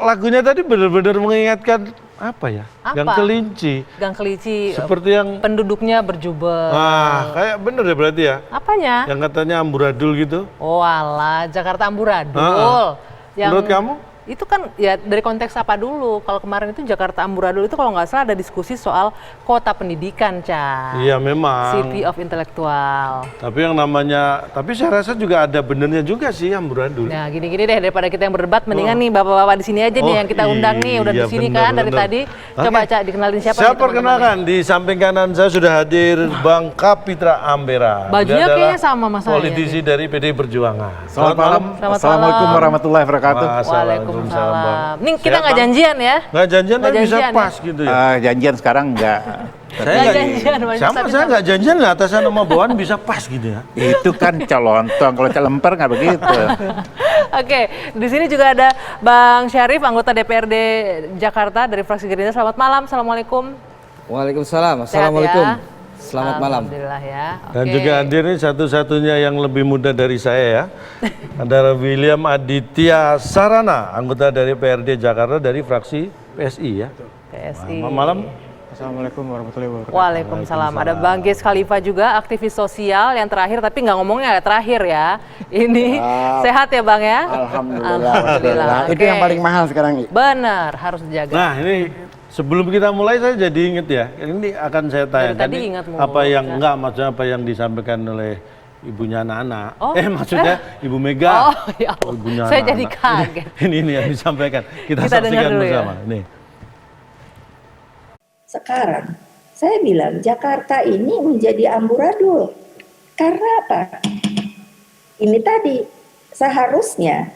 lagunya tadi benar-benar mengingatkan apa ya? Apa? Gang Kelinci. Gang Kelinci. Seperti yang penduduknya berjubel. kayak bener ya berarti ya? Apanya? Yang katanya amburadul gitu. Oh alah, Jakarta amburadul. Menurut kamu? Itu kan ya dari konteks apa dulu? Kalau kemarin itu Jakarta amburadul itu kalau nggak salah ada diskusi soal kota pendidikan, Ca. Iya memang. City of Intellectual. Tapi yang namanya, tapi saya rasa juga ada benernya juga sih amburadul. Nah gini-gini deh, daripada kita yang berdebat, mendingan nih bapak-bapak di sini aja nih yang kita undang nih, udah di sini kan dari tadi. Coba Ca, dikenalin siapa? Saya perkenalkan, di samping kanan saya sudah hadir Bang Kapitra Ambera. Bajunya Dia kayaknya adalah sama Mas saya. politisi dari PDI Perjuangan. Selamat malam. Assalamualaikum warahmatullahi wabarakatuh. Waalaikumsalam. Nih kita nggak janjian ya? Nggak janjian tapi bisa pas ya? gitu ya? Janjian sekarang enggak. Saya nggak janjian nggak atasan sama bawahan bisa pas gitu ya? Itu kan calontong, kalau calemper nggak begitu. Oke, di sini juga ada Bang Syarif, anggota DPRD Jakarta dari fraksi Gerindra. Selamat malam, assalamualaikum. Waalaikumsalam, assalamualaikum. Selamat malam. Alhamdulillah ya. Dan juga hadir ini satu-satunya yang lebih muda dari saya ya. Ada William Aditya Sarana, anggota dari PRD Jakarta dari fraksi PSI ya. PSI. Malam. Assalamualaikum warahmatullahi wabarakatuh. Waalaikumsalam. Ada Bang Ges Khalifa juga, aktivis sosial yang terakhir, tapi nggak ngomongnya terakhir ya. Ini sehat ya Bang ya? Alhamdulillah. Itu yang paling mahal sekarang. Benar, harus dijaga. Nah ini sebelum kita mulai saya jadi inget ya. Ini akan saya tanya tadi ingat mulu, apa yang kan? enggak maksudnya apa yang disampaikan oleh ibunya anak-anak. Oh, maksudnya Ibu Mega. Oh ya Allah, Ibunya saya anak-anak. jadi kaget. Ini yang disampaikan. Kita dengar saksikan dulu bersama. ya. Nih. Sekarang saya bilang Jakarta ini menjadi amburadul. Karena apa? Ini tadi seharusnya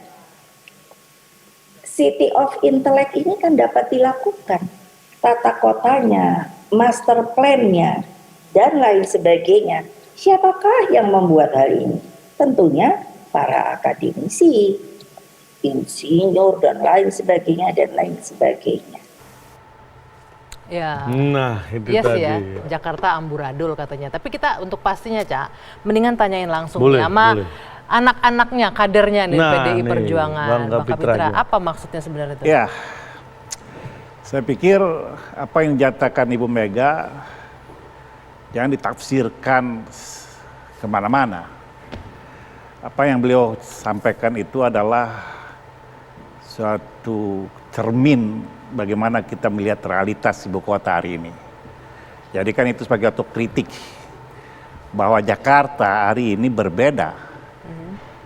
City of Intellect ini kan dapat dilakukan. Tata kotanya, master plan-nya, dan lain sebagainya. Siapakah yang membuat hal ini? Tentunya para akademisi, insinyur, dan lain sebagainya, dan lain sebagainya. Ya. Nah, itu Yes tadi. ya, Jakarta amburadul katanya. Tapi kita untuk pastinya, Cak, mendingan tanyain langsung Boleh, sama boleh. anak-anaknya, kadernya nih PDI nih, Perjuangan. Bang Bang Kapitra. Kapitra, apa maksudnya sebenarnya itu? Ya, saya pikir apa yang dinyatakan Ibu Mega jangan ditafsirkan kemana-mana. Apa yang beliau sampaikan itu adalah suatu cermin bagaimana kita melihat realitas ibu kota hari ini. Jadi kan itu sebagai otokritik bahwa Jakarta hari ini berbeda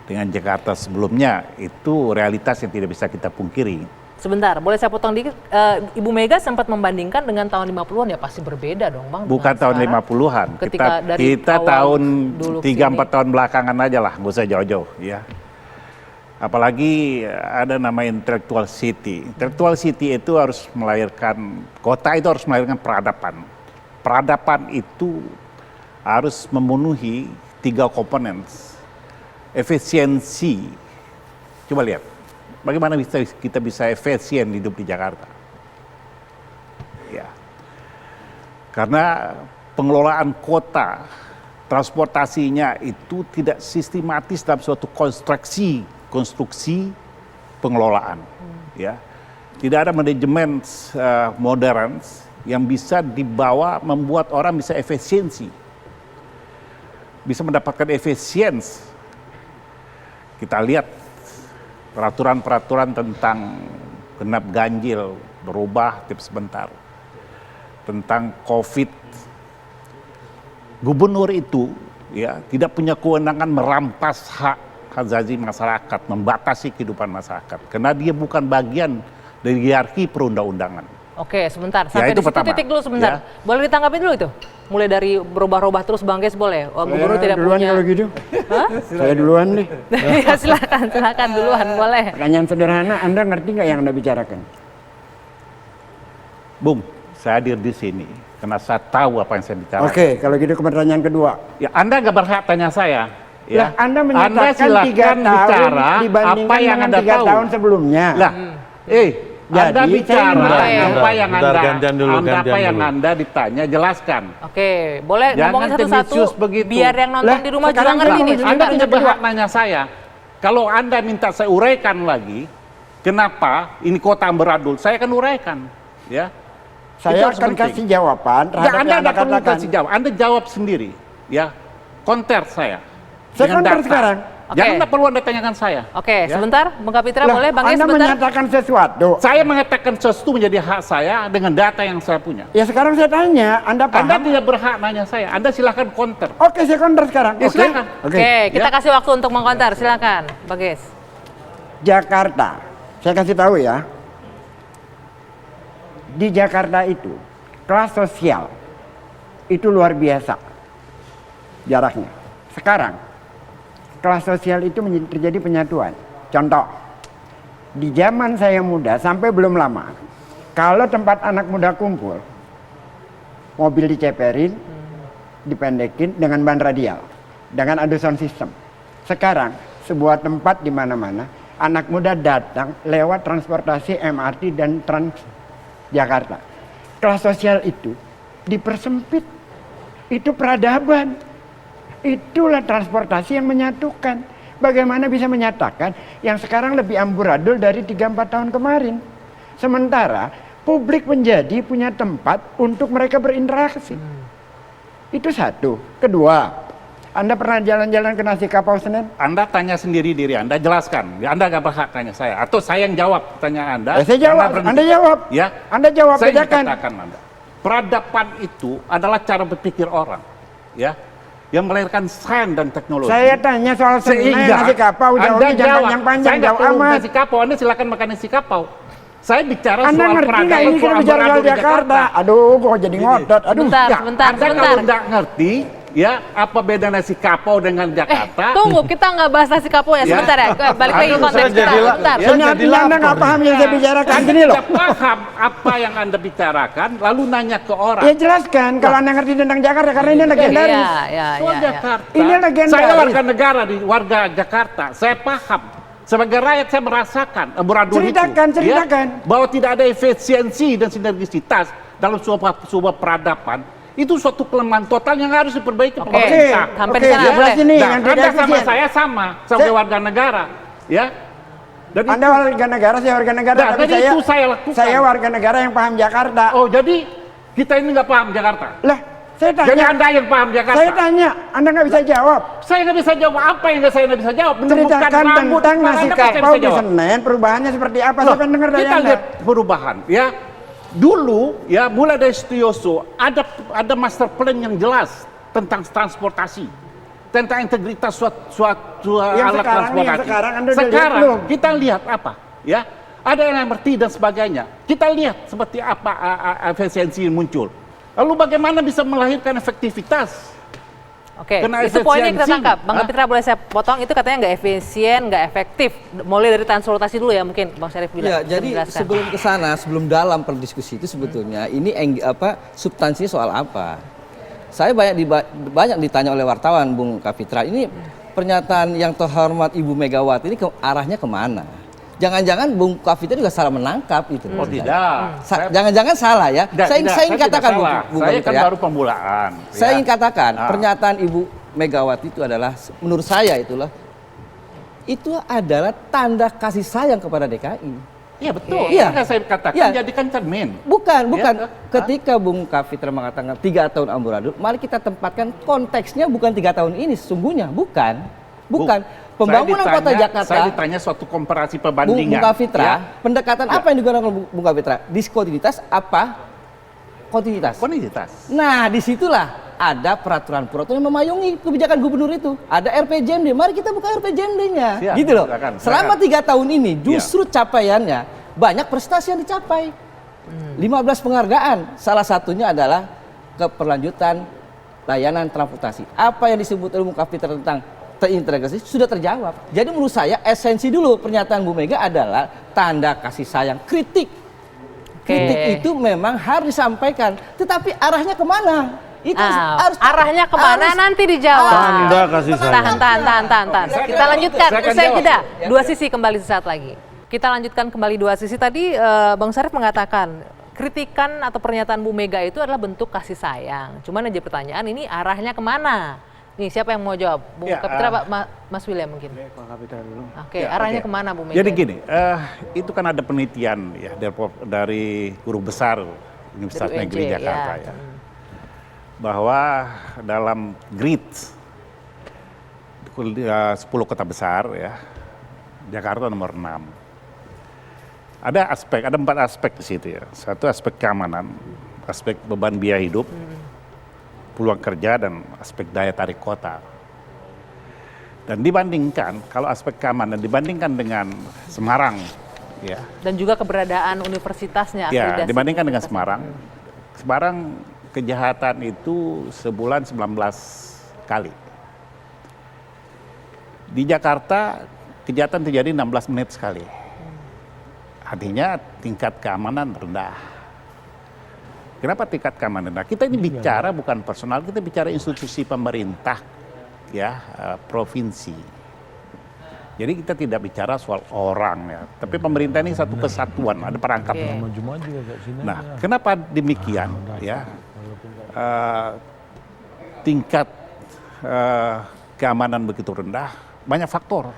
dengan Jakarta sebelumnya. Itu realitas yang tidak bisa kita pungkiri. Sebentar, boleh saya potong dikit? Ibu Mega sempat membandingkan dengan tahun 50-an, ya pasti berbeda dong Bang. Bukan tahun sekarang. 50-an, kita tahun 3-4 tahun belakangan aja lah, nggak usah jauh-jauh ya. Apalagi ada nama intellectual city. Intellectual city itu harus melahirkan, kota itu harus melahirkan peradaban. Peradaban itu harus memenuhi 3 komponen. Efisiensi, coba lihat, bagaimana kita bisa efisien hidup di Jakarta. Ya. Karena pengelolaan kota, transportasinya itu tidak sistematis dalam suatu konstruksi pengelolaan, ya. Tidak ada manajemen modern yang bisa dibawa membuat orang bisa efisiensi, bisa mendapatkan efisiensi. Kita lihat peraturan-peraturan tentang genap ganjil berubah tiap sebentar, tentang COVID. Gubernur itu ya tidak punya kewenangan merampas hak asasi masyarakat, membatasi kehidupan masyarakat, karena dia bukan bagian dari hierarki perundang-undangan. Oke, sebentar. Sampai itu di situ pertama. titik dulu sebentar. Ya. Boleh ditanggapi dulu itu? Mulai dari berubah-ubah terus Bang Ges boleh? Gubernur tidak duluan punya. kalau gitu. Saya duluan nih. Ya, silakan duluan, boleh. Pertanyaan sederhana, Anda ngerti nggak yang Anda bicarakan? Bung, saya hadir di sini karena saya tahu apa yang saya bicarakan. Oke, kalau gitu ke pertanyaan kedua. Ya, Anda nggak berhak tanya saya. Ya. Lah, Anda menyatakan 3 silakan tahun bicara dibandingkan apa yang dengan Anda 3 tahu. tahun sebelumnya. Lah, Anda Jadi, bicara saya apa yang Bentar, Anda, gantian dulu, apa yang dulu. Anda ditanya, jelaskan. Oke, boleh Jangan ngomongin satu-satu tendensius begitu. biar yang nonton Lah, di rumah juga sekarang ngerti nih. Anda Sebentar, tidak kedua. berhak nanya saya. Kalau Anda minta saya uraikan lagi, kenapa ini kota amburadul, saya akan uraikan, ya. Saya Itu harus akan penting. kasih jawaban terhadap Anda yang tidak Anda perlu katakan. kasih jawab, Anda jawab sendiri, ya. Konter saya. Saya dengan konter data. sekarang. Jangan Oke. tidak perlu Anda tanyakan saya. Oke, Ya. sebentar, Bung Kapitra Lah, boleh, Bang Yes Anda sebentar. menyatakan sesuatu. Saya mengatakan sesuatu menjadi hak saya dengan data yang saya punya. Ya sekarang saya tanya, Anda paham? Anda tidak berhak nanya saya. Anda silahkan counter. Oke, saya konter sekarang. Ya, Oke? silakan. Oke, kita Ya. kasih waktu untuk mengkonter, silakan, Bang Yes. Jakarta, saya kasih tahu ya. Di Jakarta itu, kelas sosial itu luar biasa jaraknya. Sekarang, kelas sosial itu terjadi penyatuan. Contoh, di zaman saya muda sampai belum lama, kalau tempat anak muda kumpul, mobil diceperin, dipendekin dengan ban radial, dengan adu sound system. Sekarang, sebuah tempat di mana-mana, anak muda datang lewat transportasi MRT dan Transjakarta. Kelas sosial itu dipersempit. Itu peradaban. Itulah transportasi yang menyatukan. Bagaimana bisa menyatakan yang sekarang lebih amburadul dari 3-4 tahun kemarin. Sementara publik menjadi punya tempat untuk mereka berinteraksi. Itu satu. Kedua, Anda pernah jalan-jalan ke Nasi Kapau Senen? Anda tanya sendiri diri Anda, jelaskan. Anda nggak berhak tanya saya. Atau saya yang jawab pertanyaan Anda. Saya jawab, Anda jawab. Ya. Anda jawab, Saya bedakan. katakan Anda. Peradaban itu adalah cara berpikir orang. Ya. Yang melahirkan sains dan teknologi. Saya tanya soal Senen, Nasi Kapau, jawabnya jangan yang panjang, saya nggak jauh perlu amat. nasi kapau, Anda silakan makan nasi kapau. Saya bicara Anda soal ngerti nggak peradaban, ini kita bicara soal amburadul di Jakarta? Aduh, kok jadi ngotot. Aduh. Sebentar, Ya, sebentar, Anda sebentar. kalau nggak ngerti, ya apa beda nasi kapau dengan Jakarta? Tunggu, kita nggak bahas nasi kapau ya, Ya. sebentar ya. Balik lagi ke Aduh, konteks saya kita, jadi sebentar. Ya, Ini jadi artinya Anda lapar. nggak paham yang saya bicarakan. Gini loh. Tidak paham apa yang Anda bicarakan, lalu nanya ke orang. Ya jelaskan kalau Anda ngerti tentang Jakarta karena ini legendaris. Iya, iya, Soal iya. Jakarta. Ini legendaris. Saya warga negara di warga Jakarta. Saya paham. Sebagai rakyat saya merasakan amburadul itu. Ceritakan. Bahwa tidak ada efisiensi dan sinergisitas dalam sebuah peradaban. Itu suatu kelemahan total yang harus diperbaiki Oke, pemerintah. sampai Oke, di sana ya, boleh. jelas ini Nah, yang tidak Anda sama efisien. saya sama sebagai warga negara. Ya. Dan Anda itu- warga negara, saya warga negara, Nah, tapi jadi itu saya lakukan. saya warga negara yang paham Jakarta. Oh, jadi kita ini nggak paham Jakarta. Lah, saya Jadi tanya. Anda yang paham Jakarta. Saya tanya, Anda nggak bisa jawab. Saya nggak bisa jawab apa yang saya nggak bisa jawab. Menemukan Ceritakan rambut tentang kepala nasi Anda, apa saya kapau bisa di jawab? Senen, perubahannya seperti apa? Loh, Saya pengen dengar dari kita Anda. lihat perubahan, ya. Dulu, ya, mulai dari Setioso ada master plan yang jelas tentang transportasi, tentang integritas suatu Yang alat sekarang nih, yang transportasi. sekarang Anda udah lihat Sekarang belum? kita lihat apa, ya? Ada yang MRT dan sebagainya. Kita lihat seperti apa efisiensi yang muncul. Lalu bagaimana bisa melahirkan efektivitas? Oke, Kena itu poinnya kita efisiensi. tangkap. Bang Hah? Kapitra boleh saya potong, itu katanya nggak efisien, nggak efektif. Mulai dari transportasi dulu ya mungkin Bang Syarif bilang. Ya, bisa jadi menjelaskan. sebelum ke sana, sebelum dalam perdiskusi itu sebetulnya ini substansinya soal apa? Saya banyak ditanya oleh wartawan Bung Kapitra, ini pernyataan yang terhormat Ibu Megawati ini arahnya kemana? Jangan-jangan Bung Kapitra juga salah menangkap itu. Oh tidak. Jangan-jangan salah ya. Saya ingin katakan Bung Saya kan Kapitra ya. baru pembulaan. Saya ya. ingin katakan Ah. pernyataan Ibu Megawati itu adalah menurut saya itu adalah tanda kasih sayang kepada DKI. Iya betul. Iya. Iya. Saya katakan Iya. jadikan cermin. Bukan. Ya, Ketika Bung Kapitra mengatakan 3 tahun amburadul, mari kita tempatkan konteksnya bukan 3 tahun ini sesungguhnya, bukan. Pembangunan kota Jakarta. Saya ditanya suatu komparasi Bung perbandingan. Kapitra, ya. pendekatan apa yang digunakan Bung Kapitra? Diskontinuitas apa? Kontinuitas. Kontinuitas. Nah, disitulah ada peraturan-peraturan yang memayungi kebijakan gubernur itu. Ada RPJMD, mari kita buka RPJMD-nya. Siap, Gitu loh. silakan. Selama 3 tahun ini justru capaiannya banyak prestasi yang dicapai. 15 penghargaan, salah satunya adalah keberlanjutan layanan transportasi. Apa yang disebut oleh Bung Kapitra tentang terintegrasi sudah terjawab. Jadi menurut saya esensi dulu pernyataan Bu Mega adalah tanda kasih sayang, kritik. Kritik itu memang harus disampaikan, tetapi arahnya kemana? Itu harus arahnya kemana nanti dijawab. Tanda kasih sayang. Tahan. Kita lanjutkan. Saya akan Usai jawab. jeda. Dua sisi kembali sesaat lagi. Kita lanjutkan kembali dua sisi. Tadi Bang Syarif mengatakan kritikan atau pernyataan Bu Mega itu adalah bentuk kasih sayang. Cuman aja pertanyaan ini arahnya kemana? Nih, siapa yang mau jawab? Bung Ya, Kapitra, Pak Mas William mungkin. Pak Kapitra dulu. Oke, Ya, arahnya oke. kemana Bu Mega? Jadi gini, itu kan ada penelitian ya dari guru besar Universitas Dari Negeri UNJ, Jakarta ya. ya, bahwa dalam grid 10 kota besar ya, Jakarta nomor 6. Ada 4 aspek di situ ya. Satu aspek keamanan, aspek beban biaya hidup, peluang kerja, dan aspek daya tarik kota. Dan dibandingkan, kalau aspek keamanan dibandingkan dengan Semarang, ya, Dan juga keberadaan universitasnya. ya akreditasi dibandingkan dengan universitas. Semarang kejahatan itu sebulan 19 kali. Di Jakarta kejahatan terjadi 16 menit sekali. Artinya tingkat keamanan rendah. Kenapa tingkat keamanan rendah? Kita ini bicara bukan personal, kita bicara institusi pemerintah, ya, provinsi. Jadi kita tidak bicara soal orang ya, tapi pemerintah ini satu kesatuan, ada perangkapnya. Oke. Maju-maju agak sini. Nah, kenapa demikian? Ya, tingkat keamanan begitu rendah, banyak faktor.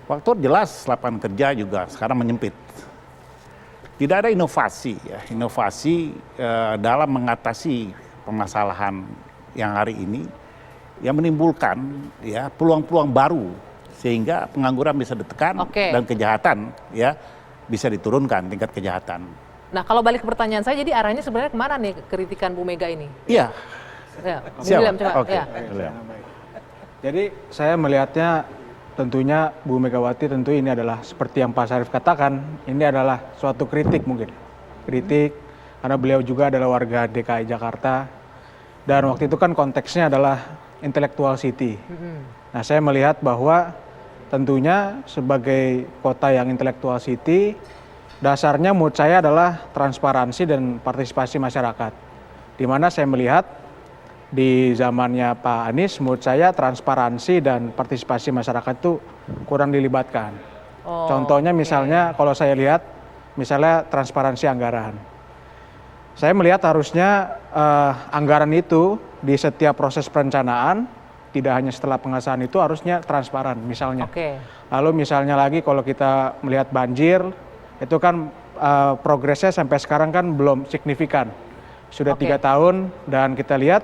Faktor jelas lapangan kerja juga sekarang menyempit. Tidak ada inovasi, ya, inovasi dalam mengatasi permasalahan yang hari ini yang menimbulkan ya peluang-peluang baru sehingga pengangguran bisa ditekan Oke. dan kejahatan ya bisa diturunkan tingkat kejahatan. Nah, kalau balik ke pertanyaan saya, jadi arahnya sebenarnya kemana nih kritikan Bu Mega ini? Iya. Ya, Bu Siapa? William, coba. Oke. Ya. William. Jadi saya melihatnya tentunya Bu Megawati tentu ini adalah seperti yang Pak Syarif katakan, ini adalah suatu kritik mungkin. Kritik karena beliau juga adalah warga DKI Jakarta dan waktu itu kan konteksnya adalah intellectual city. Nah, saya melihat bahwa tentunya sebagai kota yang intellectual city, dasarnya menurut saya adalah transparansi dan partisipasi masyarakat. Di mana saya melihat di zamannya Pak Anies, menurut saya transparansi dan partisipasi masyarakat itu kurang dilibatkan. Oh, Contohnya misalnya kalau saya lihat, misalnya transparansi anggaran. Saya melihat harusnya anggaran itu di setiap proses perencanaan, tidak hanya setelah pengesahan itu harusnya transparan misalnya. Oke. Lalu misalnya lagi kalau kita melihat banjir, itu kan progresnya sampai sekarang kan belum signifikan. Sudah Oke. 3 tahun dan kita lihat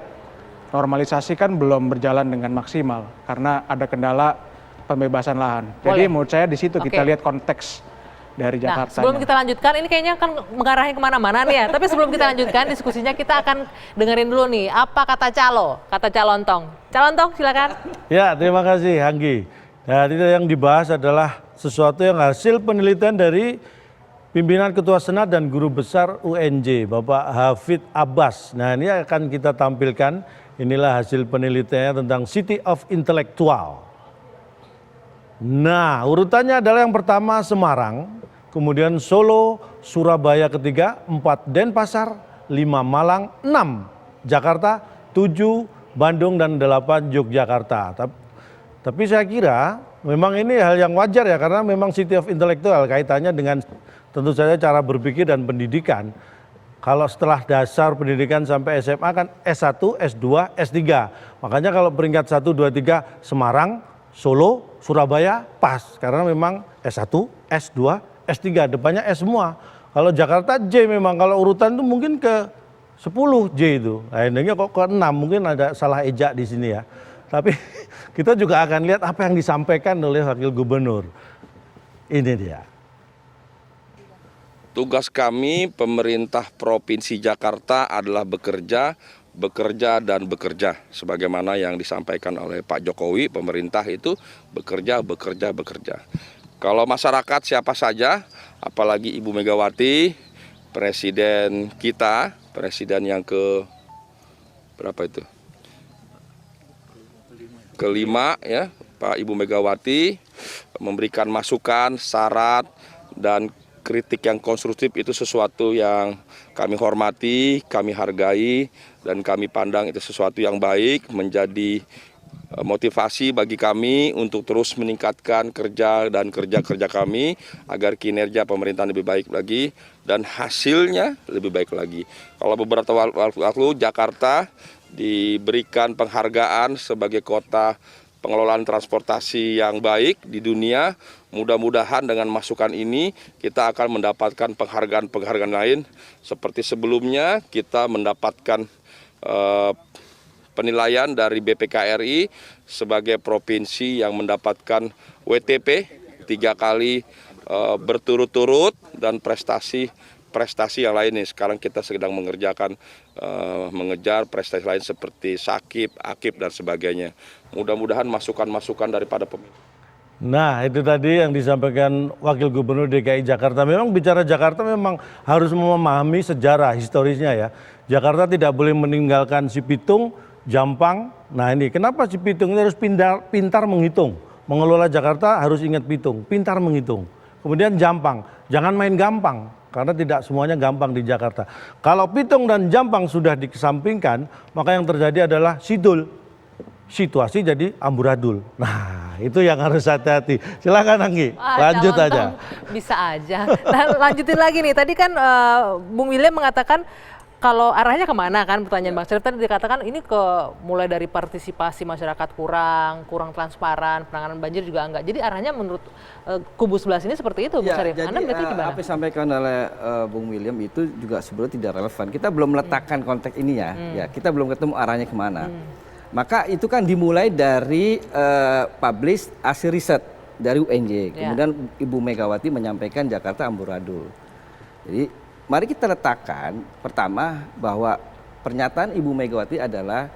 normalisasi kan belum berjalan dengan maksimal karena ada kendala pembebasan lahan. Jadi Boleh. menurut saya di situ kita Oke. lihat konteks dari Nah, Jakarta. sebelum kita lanjutkan, ini kayaknya kan mengarahnya kemana-mana nih ya. Tapi sebelum kita lanjutkan diskusinya, kita akan dengerin dulu nih, apa kata calon tong. Calon tong, silakan. Ya, terima kasih Hanggi. Nah, itu yang dibahas adalah sesuatu yang hasil penelitian dari pimpinan Ketua Senat dan Guru Besar UNJ, Bapak Hafid Abbas. Nah, ini akan kita tampilkan. Inilah hasil penelitiannya tentang City of Intellectual. Nah, urutannya adalah yang pertama Semarang, kemudian Solo, Surabaya ketiga, 4 Denpasar, 5 Malang, 6 Jakarta, 7 Bandung, dan 8 Yogyakarta. Tapi saya kira memang ini hal yang wajar ya, karena memang City of Intellectual kaitannya dengan tentu saja cara berpikir dan pendidikan. Kalau setelah dasar pendidikan sampai SMA kan S1, S2, S3. Makanya kalau peringkat 1, 2, 3 Semarang, Solo, Surabaya pas. Karena memang S1, S2, S3, depannya S semua. Kalau Jakarta J memang, kalau urutan itu mungkin ke 10 J itu. Nah, endingnya kok ke 6, mungkin ada salah ejak di sini ya. Tapi kita juga akan lihat apa yang disampaikan oleh Wakil Gubernur. Ini dia. Tugas kami pemerintah Provinsi Jakarta adalah bekerja, dan bekerja. Sebagaimana yang disampaikan oleh Pak Jokowi, pemerintah itu bekerja. Kalau masyarakat siapa saja, apalagi Ibu Megawati, presiden kita, presiden yang berapa itu? Kelima ya, Pak Ibu Megawati memberikan masukan, syarat, dan kritik yang konstruktif itu sesuatu yang kami hormati, kami hargai, dan kami pandang itu sesuatu yang baik, menjadi motivasi bagi kami untuk terus meningkatkan kerja kami agar kinerja pemerintahan lebih baik lagi dan hasilnya lebih baik lagi. Kalau beberapa waktu lalu Jakarta diberikan penghargaan sebagai kota pengelolaan transportasi yang baik di dunia, mudah-mudahan dengan masukan ini kita akan mendapatkan penghargaan lain seperti sebelumnya kita mendapatkan penilaian dari BPKRI sebagai provinsi yang mendapatkan WTP 3 kali berturut-turut dan prestasi yang lain nih. Sekarang kita sedang mengejar prestasi lain seperti Sakip, Akip dan sebagainya. Mudah-mudahan masukan-masukan daripada pemimpin. Nah, itu tadi yang disampaikan Wakil Gubernur DKI Jakarta. Memang bicara Jakarta memang harus memahami sejarah historisnya ya. Jakarta tidak boleh meninggalkan si Pitung, Jampang. Nah ini kenapa si Pitung ini harus pintar menghitung. Mengelola Jakarta harus ingat Pitung, pintar menghitung. Kemudian Jampang, jangan main gampang. Karena tidak semuanya gampang di Jakarta. Kalau Pitung dan Jampang sudah dikesampingkan, maka yang terjadi adalah sidul. Situasi jadi amburadul. Nah, itu yang harus hati-hati. Silakan Anggi, lanjut aja. Bisa aja. Nah, lanjutin lagi nih. Tadi kan Bung William mengatakan kalau arahnya kemana kan pertanyaan Bang Syarif tadi dikatakan ini mulai dari partisipasi masyarakat kurang transparan, penanganan banjir juga enggak. Jadi arahnya menurut kubu sebelah sini seperti itu Bung Syarif. Anda melihatnya gimana? Apa yang disampaikan oleh Bung William itu juga sebenarnya tidak relevan. Kita belum meletakkan konteks ini ya. Kita belum ketemu arahnya kemana. Maka itu kan dimulai dari publish hasil riset dari UNJ. Kemudian Ibu Megawati menyampaikan Jakarta amburadul. Jadi mari kita letakkan pertama bahwa pernyataan Ibu Megawati adalah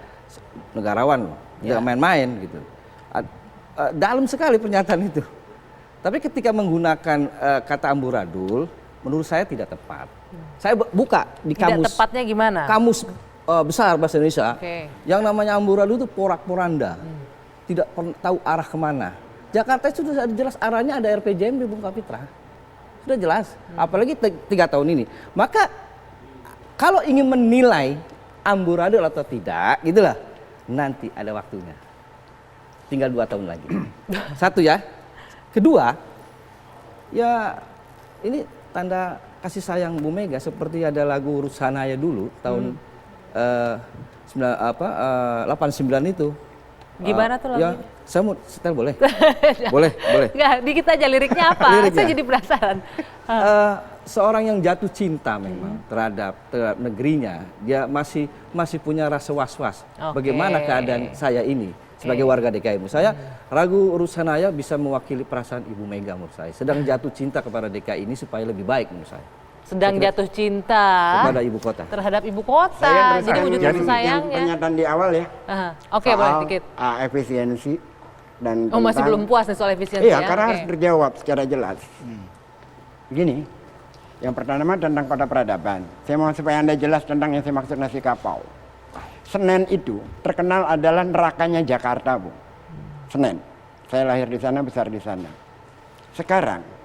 negarawan, tidak main-main gitu. Dalam sekali pernyataan itu. Tapi ketika menggunakan kata amburadul, menurut saya tidak tepat. Saya buka di kamus. Tidak tepatnya gimana? Kamus besar bahasa Indonesia, yang namanya amburadul itu porak-poranda, tidak tahu arah kemana. Jakarta itu sudah jelas arahnya ada RPJM di Bung Kapitra, sudah jelas. Apalagi 3 tahun ini. Maka kalau ingin menilai amburadul atau tidak, gitulah, nanti ada waktunya. Tinggal 2 tahun lagi. Satu ya. Kedua, ya ini tanda kasih sayang Bu Mega seperti ada lagu Rusanaya dulu tahun 89 itu. Gimana tuh lagunya? Ya, saya mau setel boleh? boleh. Enggak, dikit aja liriknya apa? Liriknya. Saya jadi penasaran. Seorang yang jatuh cinta memang terhadap negerinya, dia masih punya rasa was-was. Bagaimana keadaan saya ini sebagai warga DKI? Saya ragu Rusanaya bisa mewakili perasaan Ibu Mega menurut saya. Sedang jatuh cinta kepada DKI ini supaya lebih baik menurut saya. Sedang jatuh cinta kepada ibu kota. Terhadap ibu kota. Jadi wujud kasih sayangnya. Pernyataan di awal ya. Oke, boleh dikit. Efisiensi dan masih belum puas nih soal efisiensi iya, ya. Karena harus terjawab secara jelas. Begini, yang pertama tentang kota peradaban. Saya mau supaya Anda jelas tentang yang saya maksud nasi kapau. Senen itu terkenal adalah nerakanya Jakarta, Bu. Senen. Saya lahir di sana, besar di sana. Sekarang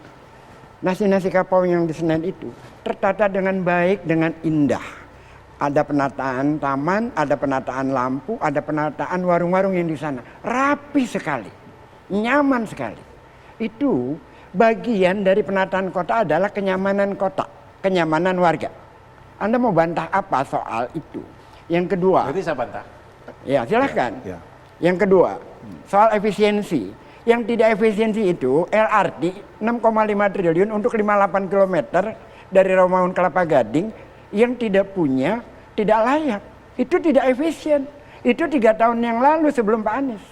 nasi kapau yang di Senen itu tertata dengan baik, dengan indah. Ada penataan taman, ada penataan lampu, ada penataan warung-warung yang di sana. Rapi sekali, nyaman sekali. Itu bagian dari penataan kota adalah kenyamanan kota, kenyamanan warga. Anda mau bantah apa soal itu? Yang kedua. Berarti saya bantah. Ya silahkan. Yang kedua, soal efisiensi. Yang tidak efisiensi itu LRT 6,5 triliun untuk 58 km dari Rawamangun Kelapa Gading yang tidak layak. Itu tidak efisien. Itu 3 tahun yang lalu sebelum Pak Anies.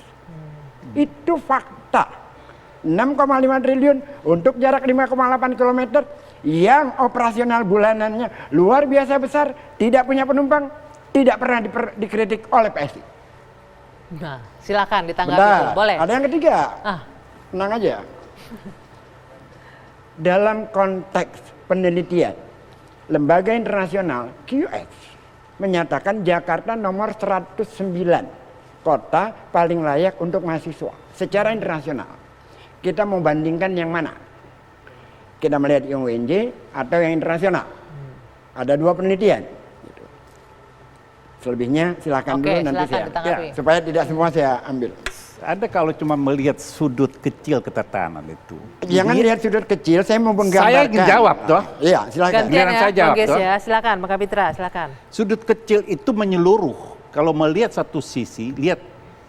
Itu fakta. 6,5 triliun untuk jarak 5,8 km yang operasional bulanannya luar biasa besar, tidak punya penumpang, tidak pernah dikritik oleh PSI. Nah, silakan ditanggapi dulu. Boleh. Ada yang ketiga. Tenang aja. Dalam konteks penelitian, lembaga internasional QS menyatakan Jakarta nomor 109 kota paling layak untuk mahasiswa secara internasional. Kita mau bandingkan yang mana? Kita melihat yang UNJ atau yang internasional. Ada 2 penelitian. selebihnya silakan Oke, dulu nanti silakan saya. ditanggapi. Supaya tidak semua saya ambil. Anda kalau cuma melihat sudut kecil ketatanan itu. Jangan lihat sudut kecil, saya mau menggambarkan. Saya ingin jawab toh. Iya, silakan. Gantian Biaran ya, saya jawab, Bang Ges toh. ya. Silakan, Bang Kapitra, silakan. Sudut kecil itu menyeluruh. Kalau melihat satu sisi, lihat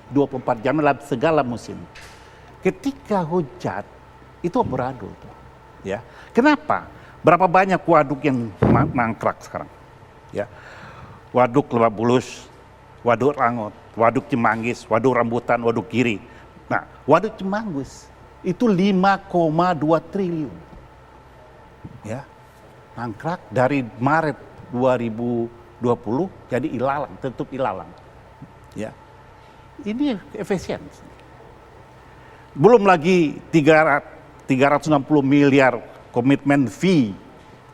24 jam dalam segala musim. Ketika hujan, itu amburadul. Ya. Kenapa? Berapa banyak waduk yang mangkrak sekarang? Ya. Waduk Lebak Bulus, Waduk Rangot, Waduk Cimanggis, Waduk Rambutan, Waduk Kiri. Nah, Waduk Cimanggis itu 5,2 triliun. Ya. Mangkrak dari Maret 2020 jadi ilalang, tutup ilalang. Ya. Ini efisiensi. Belum lagi 360 miliar komitmen fee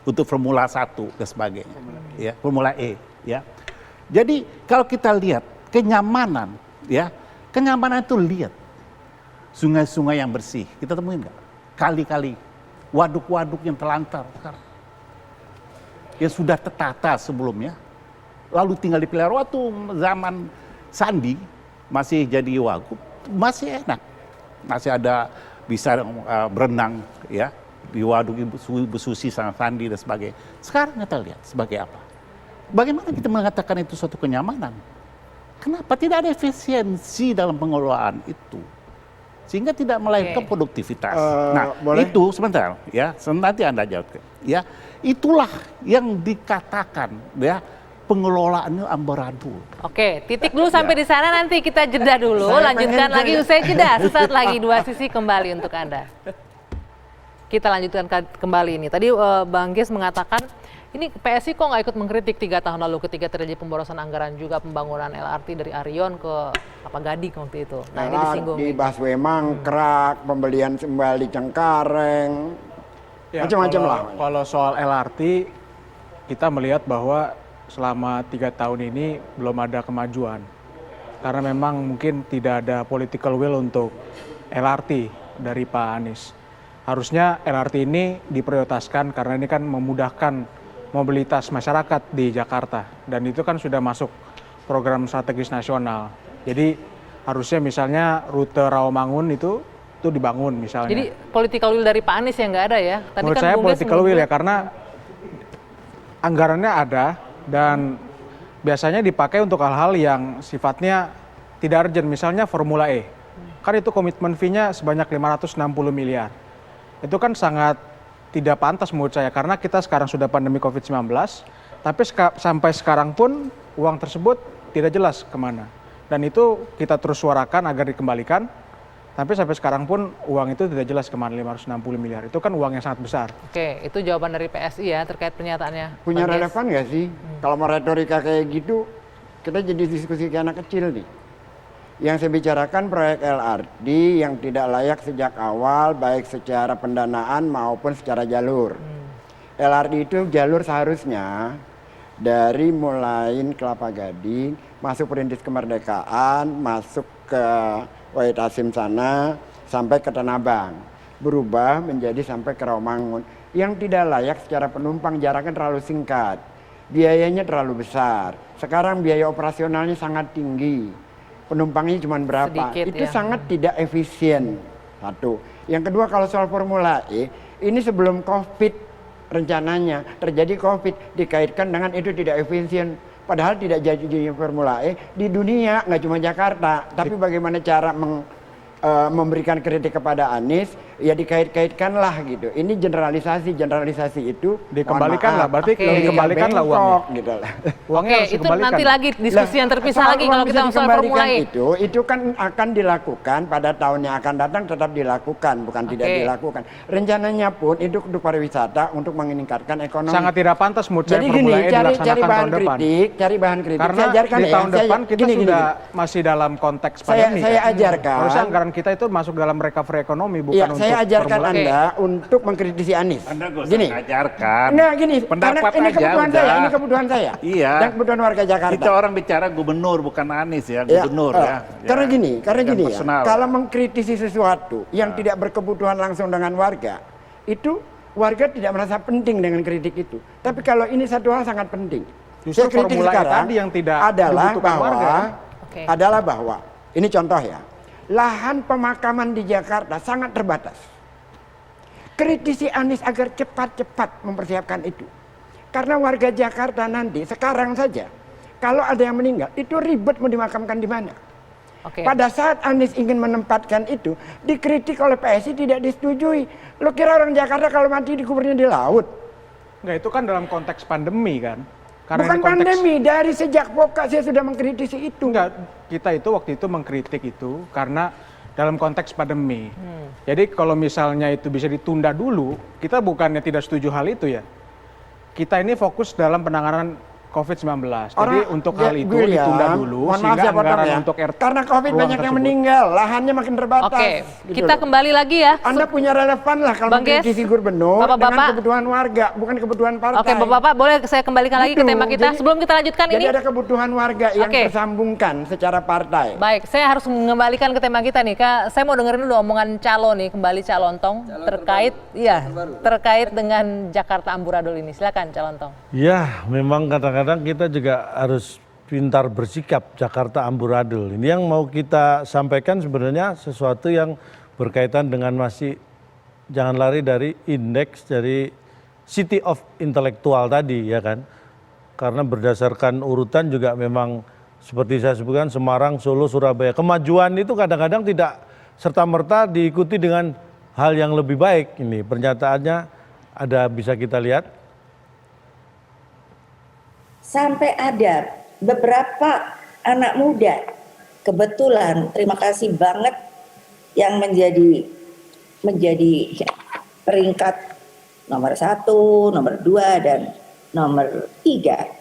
untuk Formula 1 dan sebagainya. Ya, Formula E, ya. Jadi kalau kita lihat kenyamanan, ya, kenyamanan itu lihat sungai-sungai yang bersih. Kita temuin nggak? Kali-kali, waduk-waduk yang terlantar sekarang. Yang sudah tertata sebelumnya, lalu tinggal dipelihara. Waktu zaman Sandi masih jadi wagub, masih enak. Masih ada bisa berenang, ya, di waduk Ibu Susi sama Sandi dan sebagainya. Sekarang kita lihat sebagai apa? Bagaimana kita mengatakan itu suatu kenyamanan? Kenapa tidak ada efisiensi dalam pengelolaan itu? Sehingga tidak melahirkan produktivitas. Nah, boleh? itu sebentar, ya, nanti Anda jawab. Ya, itulah yang dikatakan, ya, pengelolaannya amburadul. Oke, titik dulu sampai di sana, nanti kita jeda dulu, Saya lanjutkan pengen lagi usai jeda. Sesaat lagi Dua Sisi kembali untuk Anda. Kita lanjutkan kembali ini. Tadi Bang Ges mengatakan, ini PSI kok nggak ikut mengkritik 3 tahun lalu ketika terjadi pemborosan anggaran juga pembangunan LRT dari Arion ke Gadik waktu itu. Nah, ini disinggung. Di busway Mangkrak, pembelian kembali Cengkareng, Ya, macam-macam lah. Kalau soal LRT, kita melihat bahwa selama 3 tahun ini belum ada kemajuan. Karena memang mungkin tidak ada political will untuk LRT dari Pak Anies. Harusnya LRT ini diprioritaskan karena ini kan memudahkan mobilitas masyarakat di Jakarta. Dan itu kan sudah masuk program strategis nasional. Jadi harusnya misalnya rute Rawamangun itu dibangun misalnya. Jadi political will dari Pak Anies yang nggak ada ya? Tadi Menurut kan saya Bung Ges political will ya, karena anggarannya ada dan biasanya dipakai untuk hal-hal yang sifatnya tidak urgent. Misalnya Formula E, kan itu komitmen fee-nya sebanyak 560 miliar. Itu kan sangat tidak pantas menurut saya, karena kita sekarang sudah pandemi COVID-19, tapi sampai sekarang pun uang tersebut tidak jelas kemana. Dan itu kita terus suarakan agar dikembalikan, tapi sampai sekarang pun uang itu tidak jelas kemana 560 miliar. Itu kan uang yang sangat besar. Oke, itu jawaban dari PSI ya terkait pernyataannya. Punya Bang Ges. relevan nggak sih? Kalau mau retorika kayak gitu, kita jadi diskusi kayak anak kecil nih. Yang saya bicarakan proyek LRT yang tidak layak sejak awal, baik secara pendanaan maupun secara jalur. LRT itu jalur seharusnya dari mulai Kelapa Gading, masuk Perintis Kemerdekaan, masuk ke Wahid Hasim sana, sampai ke Tanah Abang. Berubah menjadi sampai ke Rawamangun. Yang tidak layak secara penumpang, jaraknya terlalu singkat. Biayanya terlalu besar. Sekarang biaya operasionalnya sangat tinggi. Penumpangnya cuma berapa? Sedikit, itu ya. sangat tidak efisien. Satu. Yang kedua, kalau soal Formula E, ini sebelum COVID rencananya terjadi COVID, dikaitkan dengan itu tidak efisien. Padahal tidak jadi Formula E di dunia, nggak cuma Jakarta. Tapi bagaimana cara memberikan kritik kepada Anies, ya dikait-kaitkan lah gitu. Ini generalisasi itu Dikembalikan lah, berarti Oke. dikembalikan lah uangnya. gitu lah. Uangnya Oke, harus itu dikembalikan. nanti lagi diskusi yang terpisah Soal lagi uang kalau bisa kita soal Formula dikembalikan E. itu kan akan dilakukan pada tahun yang akan datang, tetap dilakukan, bukan tidak Oke. dilakukan. Rencananya pun itu untuk pariwisata untuk meningkatkan ekonomi. Sangat tidak pantas menurut saya Jadi gini, Formula E cari dilaksanakan bahan tahun depan. kritik, cari bahan kritik. Karena Saya ajarkan di ya, tahun depan kita gini, sudah masih dalam konteks pandemi. Saya kan? ajarkan. Harusnya anggaran kita itu masuk dalam recovery ekonomi, bukan Iya, untuk saya ajarkan Formula E. Anda untuk mengkritisi Anies. Anda gak usah Gini, ngajarkan. enggak gini, Pendapat karena ini aja kebutuhan udah. saya, ini kebutuhan saya. Iya. Dan kebutuhan warga Jakarta. Kita orang bicara gubernur bukan Anies ya, Ya, gubernur ya. Karena Ya. gini Bukan ya, personal. kalau mengkritisi sesuatu yang tidak berkebutuhan langsung dengan warga, itu warga tidak merasa penting dengan kritik itu. Tapi kalau ini satu hal sangat penting. Justru Saya kritik formula sekarang tadi yang tidak adalah dibutuhkan bahwa warga. Oke. adalah bahwa ini contoh ya, lahan pemakaman di Jakarta sangat terbatas. Kritisi Anies agar cepat-cepat mempersiapkan itu. Karena warga Jakarta nanti sekarang saja kalau ada yang meninggal itu ribet mau dimakamkan di mana. Oke. Pada saat Anies ingin menempatkan itu dikritik oleh PSI tidak disetujui. Lo kira orang Jakarta kalau mati dikuburnya di laut? Enggak, itu kan dalam konteks pandemi kan. Karena Bukan ini konteks, pandemi, dari sejak pokok saya sudah mengkritisi itu. enggak, kita itu waktu itu mengkritik itu karena dalam konteks pandemi. Jadi kalau misalnya itu bisa ditunda dulu, kita bukannya tidak setuju hal itu ya. Kita ini fokus dalam penanganan COVID-19. Jadi untuk hal itu William, ditunda dulu mohon maaf sehingga saya potong anggaran ya. untuk Karena COVID ruang banyak yang tersebut. meninggal, lahannya makin terbatas. Oke, gitu kita loh. kembali lagi ya. Anda punya relevan lah kalau Bang Ges, mengkritisi gubernur Bapak-bapak. dengan kebutuhan warga, bukan kebutuhan partai. Oke, Bapak-bapak boleh saya kembalikan lagi ke Gitu. tema kita. Jadi- Sebelum kita lanjutkan Jadi ini. ada kebutuhan warga yang Oke. tersambungkan secara partai. Baik, saya harus mengembalikan ke tema kita nih. Kak, saya mau dengerin dulu omongan Calo nih, kembali Calontong terkait terkait dengan Jakarta Amburadul ini. Silakan Calontong. Ya, memang kadang-kadang kita juga harus pintar bersikap Jakarta Amburadul. Ini yang mau kita sampaikan sebenarnya sesuatu yang berkaitan dengan masih jangan lari dari indeks dari City of Intellectual tadi ya kan. Karena berdasarkan urutan juga memang seperti saya sebutkan Semarang, Solo, Surabaya. Kemajuan itu kadang-kadang tidak serta-merta diikuti dengan hal yang lebih baik. Ini pernyataannya ada bisa kita lihat. Sampai ada beberapa anak muda, kebetulan terima kasih banget yang menjadi peringkat nomor 1, nomor 2 dan nomor 3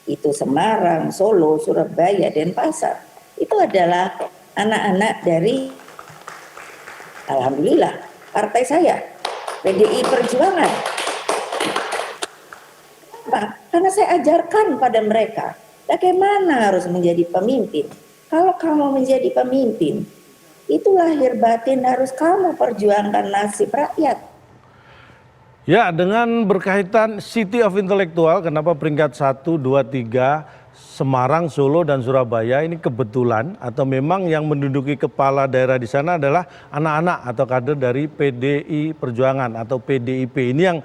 itu Semarang, Solo, Surabaya, Denpasar. Itu adalah anak-anak dari alhamdulillah partai saya, PDI Perjuangan. Kenapa? Karena saya ajarkan pada mereka bagaimana harus menjadi pemimpin. Kalau kamu menjadi pemimpin, itu lahir batin harus kamu perjuangkan nasib rakyat. Ya, dengan berkaitan City of Intellectual, kenapa peringkat 1, 2, 3, Semarang, Solo, dan Surabaya ini kebetulan atau memang yang menduduki kepala daerah di sana adalah anak-anak atau kader dari PDI Perjuangan atau PDIP. Ini yang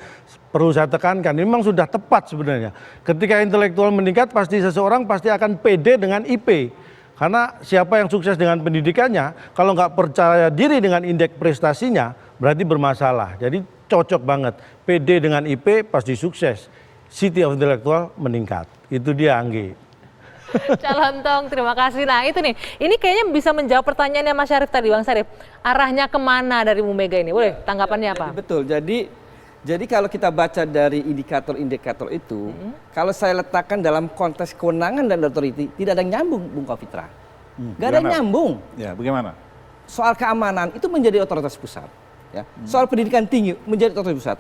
perlu saya tekankan, ini memang sudah tepat sebenarnya. Ketika intelektual meningkat, pasti seseorang pasti akan PD dengan IP. Karena siapa yang sukses dengan pendidikannya, kalau nggak percaya diri dengan indeks prestasinya, berarti bermasalah. Jadi cocok banget. PD dengan IP pasti sukses. City of Intellectual meningkat. Itu dia Anggi. Calontong, terima kasih. Nah itu nih, ini kayaknya bisa menjawab pertanyaannya Mas Syarif tadi, Bang Syarif. Arahnya kemana dari Bu Mega ini? Boleh tanggapannya apa? Betul. Jadi kalau kita baca dari indikator-indikator itu, kalau saya letakkan dalam konteks kewenangan dan otoriti, tidak ada yang nyambung, Bung Kapitra. Gak ada yang Bagaimana? nyambung. Ya, bagaimana? Soal keamanan itu menjadi otoritas pusat. Ya. Soal pendidikan tinggi menjadi otoritas pusat.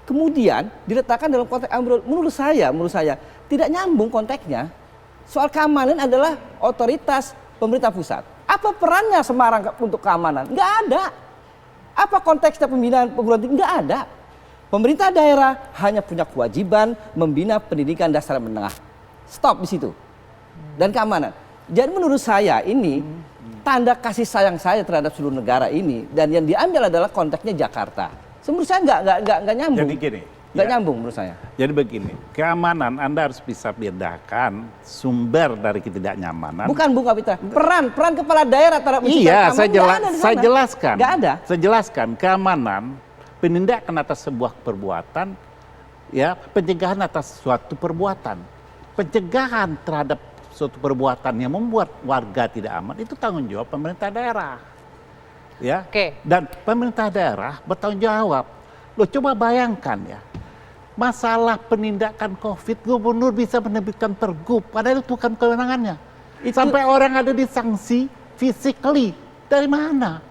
Kemudian diletakkan dalam konteks amburadul. Menurut saya tidak nyambung konteksnya. Soal keamanan adalah otoritas pemerintah pusat. Apa perannya Semarang untuk keamanan? Nggak ada. Apa konteksnya pembinaan perguruan tinggi? Nggak ada. Pemerintah daerah hanya punya kewajiban membina pendidikan dasar dan menengah. Stop di situ. Dan keamanan. Jadi menurut saya ini tanda kasih sayang saya terhadap seluruh negara ini, dan yang diambil adalah konteksnya Jakarta. Menurut saya nggak nyambung. Jadi gini, Nggak ya. nyambung menurut saya. Jadi begini, keamanan Anda harus bisa bedakan sumber dari ketidaknyamanan. Bukan Bung Kapitra. Peran kepala daerah terhadap menciptakan Iya, keamanan nggak ada di saya sana. jelaskan. Nggak ada. Saya jelaskan keamanan, penindakan atas sebuah perbuatan, ya, pencegahan atas suatu perbuatan. Pencegahan terhadap suatu perbuatan yang membuat warga tidak aman itu tanggung jawab pemerintah daerah. Ya. Oke. Dan pemerintah daerah bertanggung jawab. Lo coba bayangkan ya. Masalah penindakan COVID, gubernur bisa menerbitkan pergub, padahal itu bukan kewenangannya. Sampai orang ada disanksi physically, dari mana?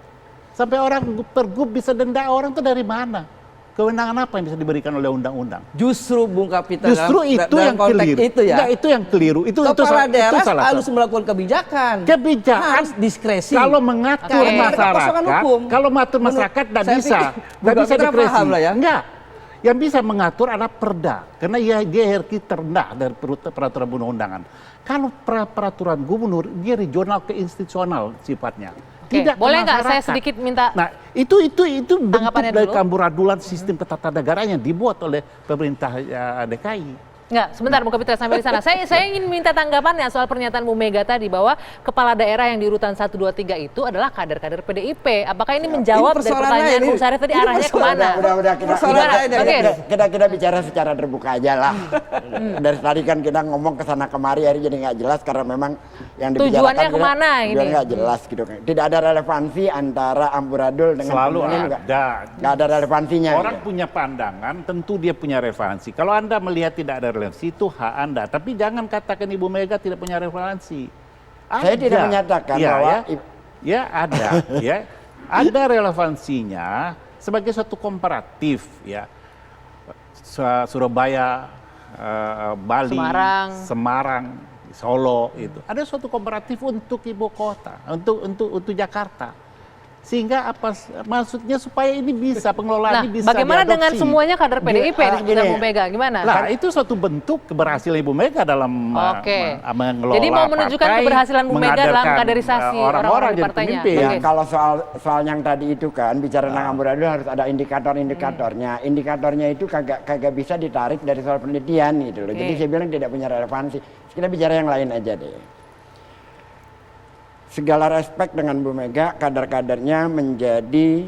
Sampai orang pergub bisa denda orang itu dari mana? Kewenangan apa yang bisa diberikan oleh undang-undang? Justru Bung Kapitra Justru itu dalam yang konteks keliru. itu ya. Enggak, itu yang keliru. Kepala daerah salah harus satu. melakukan kebijakan. Kebijakan Harus diskresi. kalau mengatur Oke. masyarakat, Kekosongan hukum. kalau mengatur masyarakat tidak Saya bisa, pikir tidak Bung bisa Kapitra diskresi. paham lah ya. Enggak. Yang bisa mengatur adalah perda, karena dia hierarki terendah dari peraturan undang-undangan. Kalau peraturan gubernur, dia regional ke institusional sifatnya. Oke, Tidak ke boleh nggak saya masyarakat. sedikit minta Nah, itu bentuk tanggapannya dari dulu? keamburadulan sistem ketatanegaraan yang dibuat oleh pemerintah DKI. Enggak, sebentar Bu Kapitra sampai di sana. Saya ingin minta tanggapannya soal pernyataan Bu Mega tadi bahwa kepala daerah yang di urutan 1, 2, 3 itu adalah kader-kader PDIP. Apakah ini menjawab dari persoalan pertanyaan lain Bung Syarif tadi arahnya kemana? Udah Gimana? Oke. kita bicara secara terbuka aja lah. Dari tadi kan kita ngomong ke sana kemari, hari jadi nggak jelas karena memang yang dibicarakan Tujuannya kemana ini? tujuannya nggak jelas gitu kan. Tidak ada relevansi antara amburadul dengan Selalu pembunuhan, ada. nggak ada relevansinya. Orang gitu. punya pandangan, tentu dia punya relevansi. Kalau Anda melihat tidak ada relevansi, itu hak Anda. Tapi jangan katakan Ibu Mega tidak punya relevansi. Saya tidak menyatakan bahwa ada, ya. Ada relevansinya sebagai suatu komparatif, ya. Surabaya, Bali, Semarang, Solo itu. Ada suatu komparatif untuk ibu kota, untuk Jakarta. Sehingga maksudnya supaya ini bisa pengelolaan ini bisa bagaimana diadopsi. dengan semuanya kader PDIP di sekitar Bu Mega? Gimana? Nah, itu suatu bentuk keberhasilan Ibu Mega dalam mengelola Jadi mau menunjukkan partai, keberhasilan Bu Mega dalam menghadirkan, orang-orang orang-orang di jadi partainya. pemimpin. Ya, Oke. kalau soal yang tadi itu kan bicara tentang amburadul harus ada indikatornya. Indikatornya itu kagak bisa ditarik dari soal penelitian gitu loh. Jadi saya bilang tidak punya relevansi. Kita bicara yang lain aja deh. Segala respek dengan Bu Mega, kader-kadernya menjadi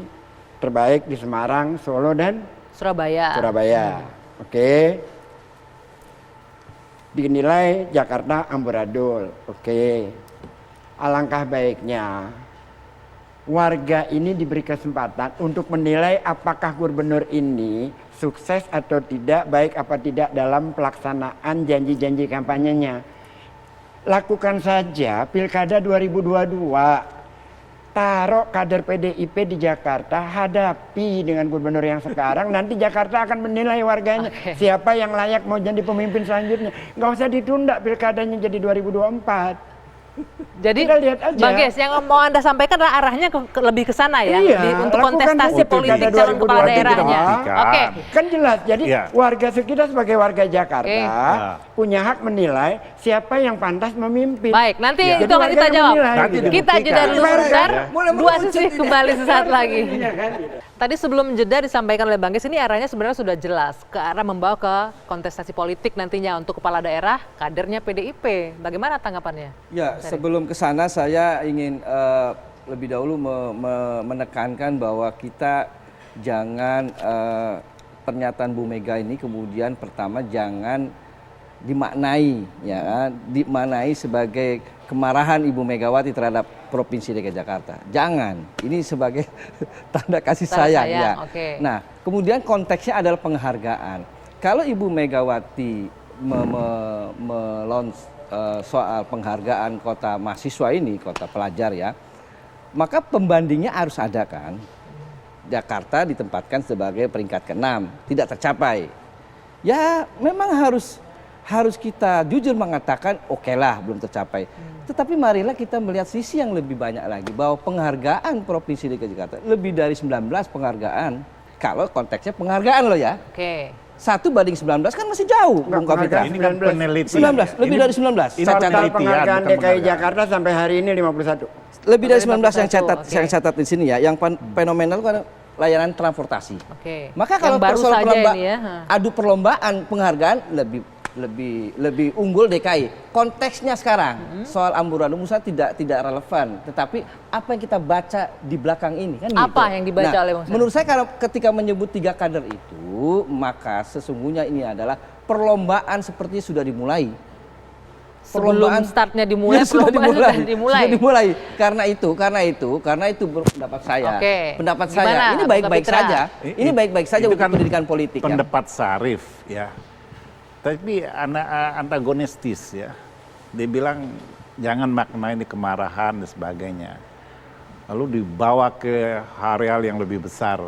terbaik di Semarang, Solo dan Surabaya. Oke. Dinilai Jakarta amburadul. Oke. Alangkah baiknya warga ini diberi kesempatan untuk menilai apakah gubernur ini sukses atau tidak, baik apa tidak dalam pelaksanaan janji-janji kampanyenya. Lakukan saja Pilkada 2022. Taruh kader PDIP di Jakarta, hadapi dengan gubernur yang sekarang. Nanti Jakarta akan menilai warganya siapa yang layak mau jadi pemimpin selanjutnya. Nggak usah ditunda pilkadanya jadi 2024. Jadi Kita lihat aja. Bang Ges, yang mau Anda sampaikan adalah arahnya lebih ke sana ya, Iya, untuk lakukan kontestasi saja politik Pilkada calon kepala 2022 daerahnya. kita Oke. Kan jelas. Jadi warga kita sebagai warga Jakarta punya hak menilai siapa yang pantas memimpin. Baik, nanti Jadi itu akan warga kita yang jawab. menilai, Nanti gitu. Kita jeda dulu Fair, sebentar. kan? Dua sisi kembali sesaat lagi. Tadi sebelum jeda disampaikan oleh Bang Ges, ini arahnya sebenarnya sudah jelas ke arah membawa ke kontestasi politik nantinya untuk kepala daerah kadernya PDIP. Bagaimana tanggapannya? Ya, sebelum ke sana saya ingin lebih dahulu menekankan bahwa kita jangan pernyataan Bu Mega ini kemudian pertama jangan dimaknai dimaknai sebagai kemarahan Ibu Megawati terhadap Provinsi DKI Jakarta. Jangan. Ini sebagai tanda kasih sayang ya. Okay. Nah, kemudian konteksnya adalah penghargaan. Kalau Ibu Megawati soal penghargaan kota mahasiswa ini, kota pelajar ya, maka pembandingnya harus ada kan. Jakarta ditempatkan sebagai peringkat ke-6, tidak tercapai. Ya memang harus kita jujur mengatakan oke lah belum tercapai. Tetapi marilah kita melihat sisi yang lebih banyak lagi, bahwa penghargaan Provinsi DKI Jakarta lebih dari 19 penghargaan. Kalau konteksnya penghargaan loh ya. Oke. 1 banding 19 kan masih jauh, Bung Kapitra. Ini kan penelitian. 19, lebih dari 19. Ini Total penelitian, penghargaan bukan DKI penghargaan. Jakarta sampai hari ini 51. Lebih dari 19 yang 51, yang catat di sini ya. Yang fenomenal kan layanan transportasi. Oke. Maka Yang kalau baru soal saja ini ya. adu perlombaan penghargaan lebih unggul DKI. Konteksnya sekarang soal amburadul misalnya tidak relevan, tetapi apa yang kita baca di belakang ini kan Apa gitu. yang dibaca Nah, oleh Bang Syarif? menurut saya kalau ketika menyebut 3 kader itu, maka sesungguhnya ini adalah perlombaan seperti sudah dimulai. Sebelum startnya dimulai, sudah perlombaan dimulai. Sudah dimulai. Karena itu pendapat saya. Oke. Pendapat Gimana, saya. Ini Bung baik-baik Kapitra? saja. Ini baik-baik saja Itu untuk kan pendidikan politik. Ya. pendapat Syarif ya. Tapi antagonistis ya. Dia bilang jangan maknai ini kemarahan dan sebagainya. Lalu dibawa ke areal yang lebih besar.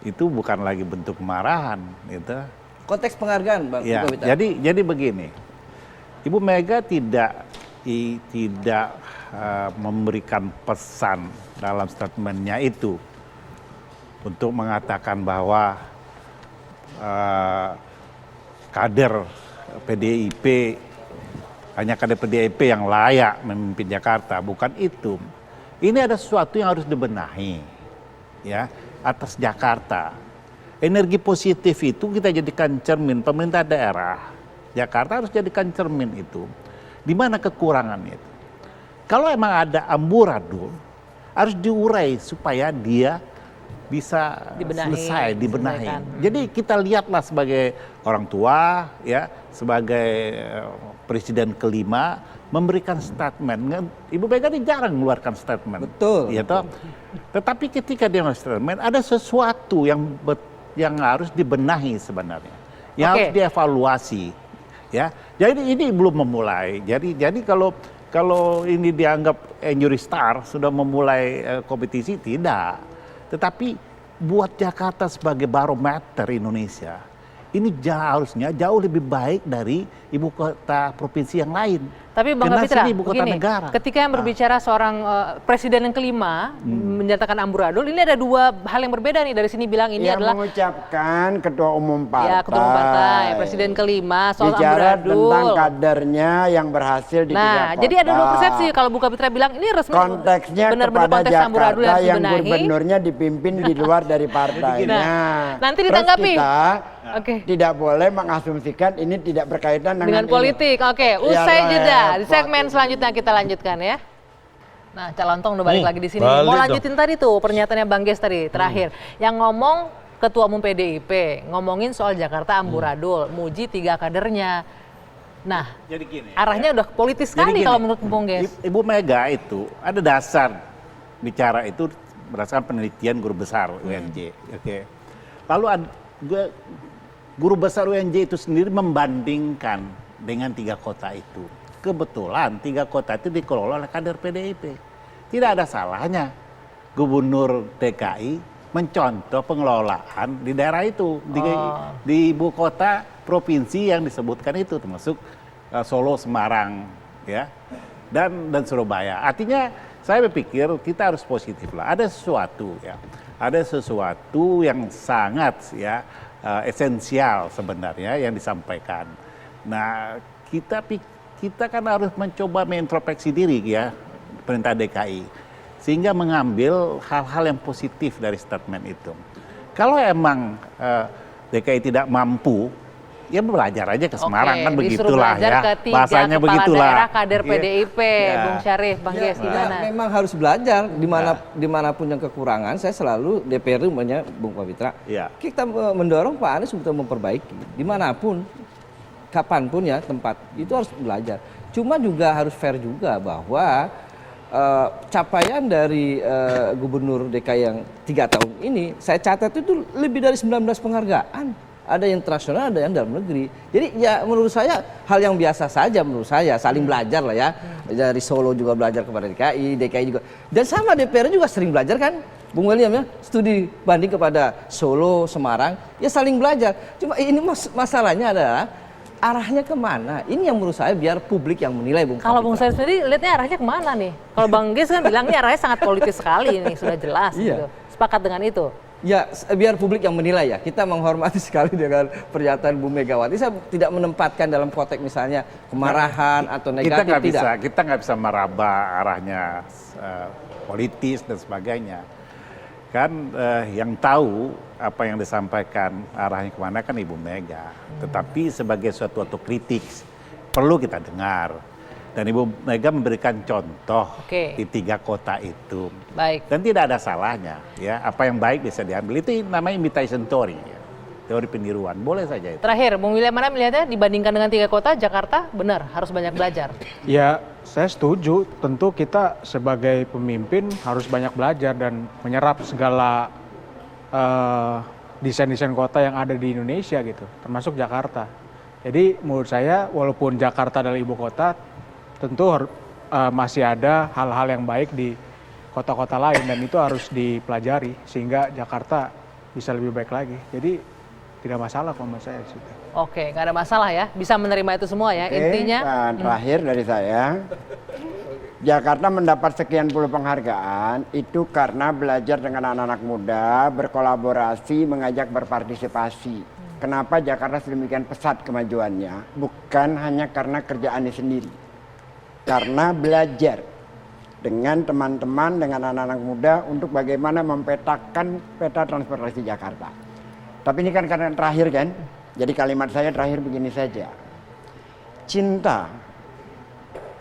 Itu bukan lagi bentuk kemarahan gitu. Konteks penghargaan, Bang. Ya, Kapitra. jadi begini. Ibu Mega tidak memberikan pesan dalam statementnya itu untuk mengatakan bahwa kader PDIP, hanya kader PDIP yang layak memimpin Jakarta, bukan itu. Ini ada sesuatu yang harus dibenahi, ya, atas Jakarta. Energi positif itu kita jadikan cermin, pemerintah daerah Jakarta harus jadikan cermin itu. Di mana kekurangannya itu? Kalau emang ada amburadul, harus diurai supaya dia bisa selesai, dibenahi. Jadi kita lihatlah sebagai orang tua, ya, sebagai presiden kelima memberikan statement. Ibu Mega ini jarang mengeluarkan statement. Betul. Ya toh. Tetapi ketika dia mengeluarkan statement, ada sesuatu yang harus dibenahi sebenarnya, yang harus dievaluasi. Ya, jadi ini belum memulai. Jadi kalau ini dianggap injury star sudah memulai kompetisi, tidak. Tetapi buat Jakarta sebagai barometer Indonesia, ini harusnya jauh lebih baik dari ibu kota provinsi yang lain. Tapi Bang Karena Kapitra, sini ibu kota begini, negara. ketika yang berbicara seorang presiden yang kelima menyatakan amburadul, ini ada dua hal yang berbeda nih. Dari sini bilang ini yang adalah mengucapkan ketua umum partai. ya ketua umum partai, presiden kelima soal bicara amburadul. tentang kadernya yang berhasil di tiga kota. Jadi ada dua persepsi. Kalau Bu Kapitra bilang ini resmi, konteksnya benar-benar kepada konteks amburadul Jakarta yang dibenahi. gubernurnya dipimpin di luar dari partainya. Nanti Terus ditanggapi. kita tidak boleh mengasumsikan ini tidak berkaitan dengan politik. Oke, usai jeda. Di segmen selanjutnya kita lanjutkan ya. Nah, Calontong udah balik lagi di sini. Mau lanjutin tadi tuh pernyataannya Bang Ges tadi terakhir. Yang ngomong Ketua Umum PDIP, ngomongin soal Jakarta amburadul, muji 3 kadernya. Nah, Jadi gini, arahnya udah politis sekali kalau menurut Bang Ges. Ibu Mega itu ada dasar bicara itu berdasarkan penelitian guru besar UNJ. Oke. Lalu guru besar UNJ itu sendiri membandingkan dengan 3 kota itu. Kebetulan 3 kota itu dikelola oleh kader PDIP. Tidak ada salahnya Gubernur DKI mencontoh pengelolaan di daerah itu, di ibu kota provinsi yang disebutkan itu, termasuk Solo, Semarang, ya, dan Surabaya. Artinya saya berpikir kita harus positif lah. Ada sesuatu, ya, ada sesuatu yang sangat, ya, esensial sebenarnya yang disampaikan. Nah, kita kan harus mencoba mengintrospeksi diri, ya, pemerintah DKI, sehingga mengambil hal-hal yang positif dari statement itu. Kalau emang DKI tidak mampu, ya belajar aja ke Semarang, kan begitulah ya, bahasanya begitulah. Daerah kader PDIP, Bung Syarif, Bang Ges, gimana? Memang harus belajar dimanapun yang kekurangan. Saya selalu DPR umumnya Bung Kapitra. Kita mendorong Pak Anies untuk memperbaiki dimanapun, kapanpun ya tempat itu harus belajar. Cuma juga harus fair juga bahwa capaian dari Gubernur DKI yang 3 tahun ini saya catat itu lebih dari 19 penghargaan. Ada yang internasional, ada yang dalam negeri. Jadi ya menurut saya hal yang biasa saja menurut saya, saling belajar lah ya. Dari Solo juga belajar kepada DKI juga. Dan sama DPR juga sering belajar kan, Bung William ya, studi banding kepada Solo, Semarang, ya saling belajar. Cuma ini masalahnya adalah arahnya kemana? Ini yang menurut saya biar publik yang menilai, Bung. Kalau Bung Syarif sendiri lihatnya arahnya kemana nih? Kalau Bang Ges kan bilangnya arahnya sangat politis sekali ini, sudah jelas gitu. Sepakat dengan itu? Ya, biar publik yang menilai ya. Kita menghormati sekali dengan pernyataan Bu Megawati. Saya tidak menempatkan dalam konteks misalnya kemarahan atau negatif. Kita nggak bisa meraba arahnya politis dan sebagainya. Kan yang tahu apa yang disampaikan arahnya kemana kan Ibu Mega. Tetapi sebagai suatu kritik perlu kita dengar. Dan Ibu Mega memberikan contoh di 3 kota itu. Baik. Dan tidak ada salahnya, ya, apa yang baik bisa diambil. Itu namanya imitation theory, ya. Teori peniruan, boleh saja itu. Terakhir, Bung William mana melihatnya dibandingkan dengan 3 kota, Jakarta benar harus banyak belajar. Ya, saya setuju. Tentu kita sebagai pemimpin harus banyak belajar dan menyerap segala desain-desain kota yang ada di Indonesia gitu, termasuk Jakarta. Jadi menurut saya, walaupun Jakarta adalah ibu kota, tentu masih ada hal-hal yang baik di kota-kota lain dan itu harus dipelajari sehingga Jakarta bisa lebih baik lagi. Jadi tidak masalah kalau menurut saya. Oke, nggak ada masalah ya, bisa menerima itu semua ya. Intinya. Terakhir dari saya, Jakarta mendapat sekian puluh penghargaan itu karena belajar dengan anak-anak muda, berkolaborasi, mengajak berpartisipasi. kenapa Jakarta sedemikian pesat kemajuannya, bukan hanya karena kerjaannya sendiri. Karena belajar dengan teman-teman, dengan anak-anak muda untuk bagaimana mempetakan peta transportasi Jakarta. Tapi ini kan karena terakhir kan, jadi kalimat saya terakhir begini saja. Cinta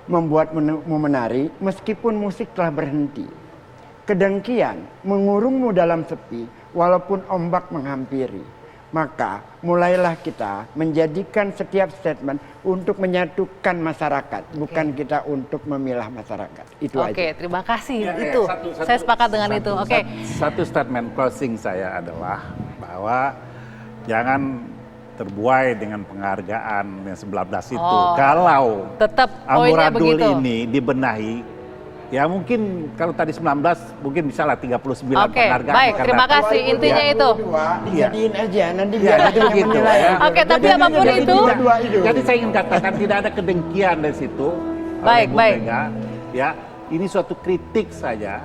membuatmu menari meskipun musik telah berhenti. Kedengkian mengurungmu dalam sepi walaupun ombak menghampiri. Maka mulailah kita menjadikan setiap statement untuk menyatukan masyarakat, bukan kita untuk memilah masyarakat. Itu aja. Oke, terima kasih. Itu saya sepakat dengan itu. Oke. Satu statement closing saya adalah bahwa jangan terbuai dengan penghargaan yang 19 itu. Kalau tetap poinnya amburadul begitu. ini dibenahi, ya mungkin kalau tadi 19 mungkin bisa lah 39 Oke, penghargaan. baik, karena- terima kasih. Intinya itu. Dijadiin aja nanti Ya, biar jadi begitu. Ya. Oke, tapi apapun itu. Jadi saya ingin katakan tidak ada kedengkian dari situ. Baik, oleh Bu baik. Mega. Ya, ini suatu kritik saja,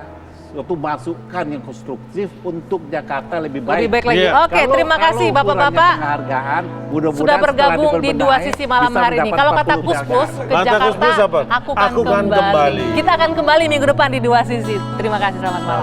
suatu masukan yang konstruktif untuk Jakarta lebih baik. Lebih baik lagi. Iya. Oke, terima kasih Kalau kurangnya Bapak-bapak. penghargaan, mudah-mudahan Sudah bergabung setelah di Dua diperbenahi, Sisi malam bisa hari ini. mendapat Kalau kata 40 Kus-Plus penghargaan. ke Kata Jakarta, Kus-Plus apa? aku kan Aku kan kembali. kembali. Kita akan kembali minggu depan di Dua Sisi. Terima kasih, selamat malam.